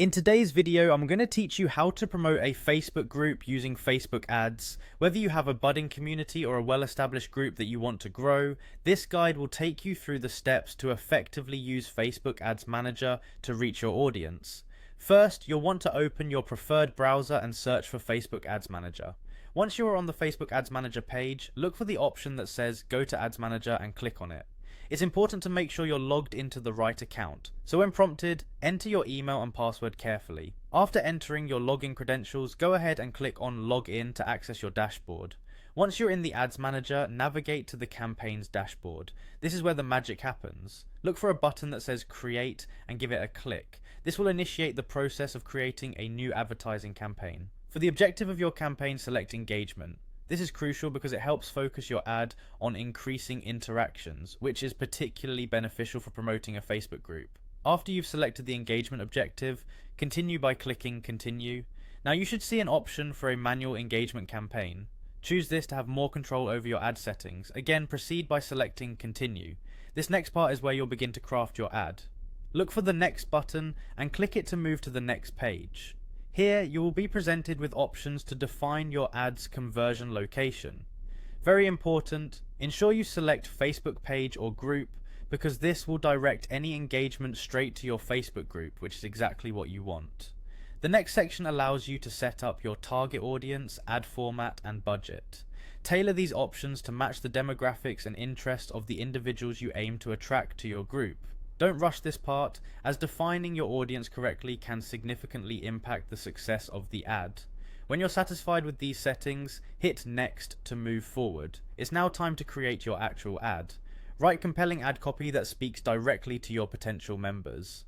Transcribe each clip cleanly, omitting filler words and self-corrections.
In today's video, I'm going to teach you how to promote a Facebook group using Facebook ads. Whether you have a budding community or a well-established group that you want to grow, this guide will take you through the steps to effectively use Facebook Ads Manager to reach your audience. First, you'll want to open your preferred browser and search for Facebook Ads Manager. Once you are on the Facebook Ads Manager page, look for the option that says Go to Ads Manager and click on it. It's important to make sure you're logged into the right account, so when prompted, enter your email and password carefully. After entering your login credentials, go ahead and click on Login to access your dashboard. Once you're in the Ads Manager, navigate to the Campaigns dashboard. This is where the magic happens. Look for a button that says Create and give it a click. This will initiate the process of creating a new advertising campaign. For the objective of your campaign, select Engagement. This is crucial because it helps focus your ad on increasing interactions, which is particularly beneficial for promoting a Facebook group. After you've selected the engagement objective, continue by clicking Continue. Now you should see an option for a manual engagement campaign. Choose this to have more control over your ad settings. Again, proceed by selecting Continue. This next part is where you'll begin to craft your ad. Look for the Next button and click it to move to the next page. Here, you will be presented with options to define your ad's conversion location. Very important, ensure you select Facebook page or group because this will direct any engagement straight to your Facebook group, which is exactly what you want. The next section allows you to set up your target audience, ad format, and budget. Tailor these options to match the demographics and interests of the individuals you aim to attract to your group. Don't rush this part, as defining your audience correctly can significantly impact the success of the ad. When you're satisfied with these settings, hit Next to move forward. It's now time to create your actual ad. Write compelling ad copy that speaks directly to your potential members.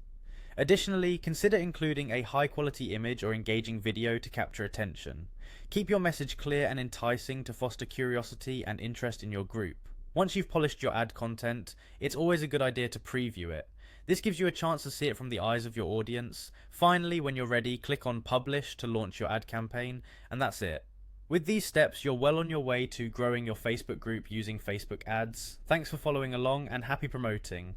Additionally, consider including a high-quality image or engaging video to capture attention. Keep your message clear and enticing to foster curiosity and interest in your group. Once you've polished your ad content, it's always a good idea to preview it. This gives you a chance to see it from the eyes of your audience. Finally, when you're ready, click on Publish to launch your ad campaign, and that's it. With these steps, you're well on your way to growing your Facebook group using Facebook ads. Thanks for following along and happy promoting.